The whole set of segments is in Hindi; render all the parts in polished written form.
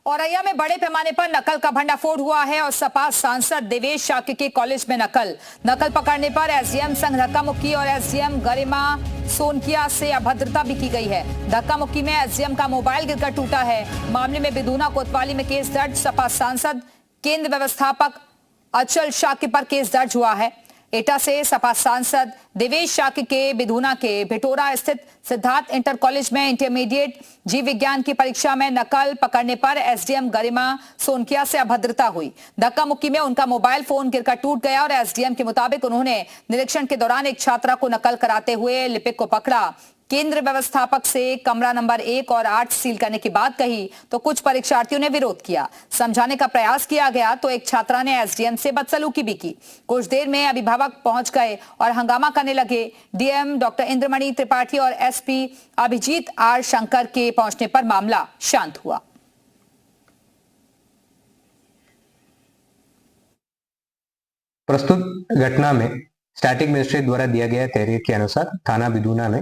औरैया में बड़े पैमाने पर नकल का भंडाफोड़ हुआ है और सपा सांसद देवेश शाक्य के कॉलेज में नकल पकड़ने पर एसडीएम संघ धक्का मुक्की और एसडीएम गरिमा सोनकिया से अभद्रता भी की गई है। धक्का मुक्की में एसडीएम का मोबाइल गिरकर टूटा है। मामले में बिदूना कोतवाली में केस दर्ज। सपा सांसद केंद्र व्यवस्थापक अचल शाक्य पर केस दर्ज हुआ है। एटा से सपा सांसद देवेश शाक्य के बिधूना के भिटोरा स्थित सिद्धार्थ इंटर कॉलेज में इंटरमीडिएट जीव विज्ञान की परीक्षा में नकल पकड़ने पर एसडीएम गरिमा सोनकिया से अभद्रता हुई। धक्का मुक्की में उनका मोबाइल फोन गिरकर टूट गया और एसडीएम के मुताबिक उन्होंने निरीक्षण के दौरान एक छात्रा को नकल कराते हुए लिपिक को पकड़ा। केंद्र व्यवस्थापक से कमरा नंबर 1 और 8 सील करने की बात कही तो कुछ परीक्षार्थियों ने विरोध किया। समझाने का प्रयास किया गया तो एक छात्रा ने एसडीएम से बदसलूकी भी की। कुछ देर में अभिभावक पहुंच गए और हंगामा करने लगे। डीएम डॉक्टर इंद्रमणि त्रिपाठी और एसपी अभिजीत आर शंकर के पहुंचने पर मामला शांत हुआ। प्रस्तुत घटना में स्टैटिक मजिस्ट्रेट द्वारा दिया गया तहरीर के अनुसार थाना बिदूना में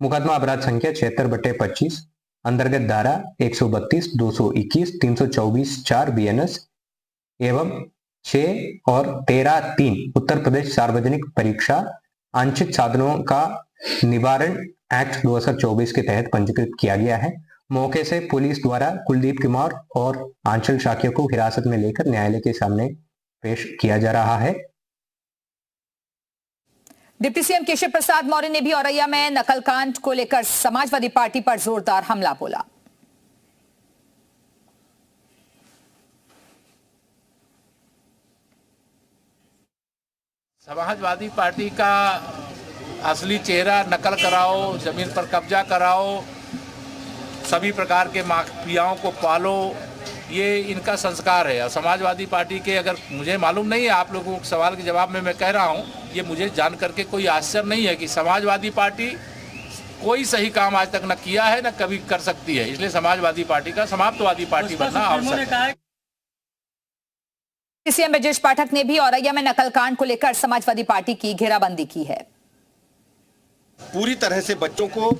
मुकदमा अपराध संख्या 76/25 अंतर्गत धारा 132, 221, 324 4 बीएनएस एवं 6 और 13(3) उत्तर प्रदेश सार्वजनिक परीक्षा आंशिक साधनों का निवारण एक्ट 2024 के तहत पंजीकृत किया गया है। मौके से पुलिस द्वारा कुलदीप कुमार और आंचल शाक्य को हिरासत में लेकर न्यायालय के सामने पेश किया जा रहा है। डिप्टी सीएम केशव प्रसाद मौर्य ने भी औरैया में नकल कांड को लेकर समाजवादी पार्टी पर जोरदार हमला बोला। समाजवादी पार्टी का असली चेहरा नकल कराओ, जमीन पर कब्जा कराओ, सभी प्रकार के माफियाओं को पालो, ये इनका संस्कार है। और समाजवादी पार्टी के, अगर मुझे मालूम नहीं है, आप लोगों के सवाल के जवाब में मैं कह रहा हूँ, ये मुझे जान करके कोई आश्चर्य नहीं है कि समाजवादी पार्टी कोई सही काम आज तक न किया है न कभी कर सकती है। इसलिए समाजवादी पार्टी का समाप्तवादी पार्टी बनना आवश्यक है। सीएम ब्रजेश पाठक ने भी औरैया में नकल कांड को लेकर समाजवादी पार्टी की घेराबंदी की है। पूरी तरह से बच्चों को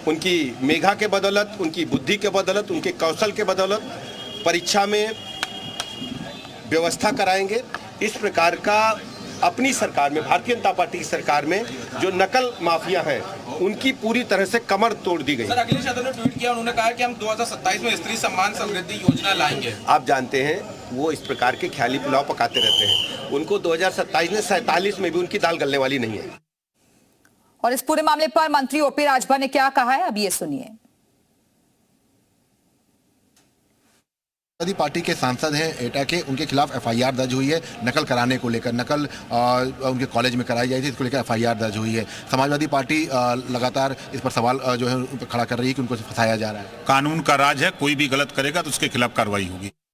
उनकी मेधा के बदौलत, उनकी बुद्धि के बदौलत, उनके कौशल के बदौलत परीक्षा में व्यवस्था कराएंगे। इस प्रकार का अपनी सरकार में, भारतीय जनता पार्टी की सरकार में जो नकल माफिया हैं, उनकी पूरी तरह से कमर तोड़ दी गई। सर, अखिलेश यादव ने ट्वीट किया, उन्होंने कहा कि हम 2027 में स्त्री सम्मान समृद्धि योजना लाएंगे। आप जानते हैं वो इस प्रकार के ख्याली पुलाव पकाते रहते हैं। उनको 2027 में 47 में भी उनकी दाल गलने वाली नहीं है। और इस पूरे मामले पर मंत्री ओपी राजभर ने क्या कहा है, अब ये सुनिए। समाजवादी पार्टी के सांसद हैं एटा के, उनके खिलाफ एफआईआर दर्ज हुई है नकल कराने को लेकर। नकल उनके कॉलेज में कराई जाई थी, इसको लेकर एफआईआर दर्ज हुई है। समाजवादी पार्टी लगातार इस पर सवाल जो है उन पर खड़ा कर रही है कि उनको फंसाया जा रहा है। कानून का राज है, कोई भी गलत करेगा तो उसके खिलाफ कार्रवाई होगी।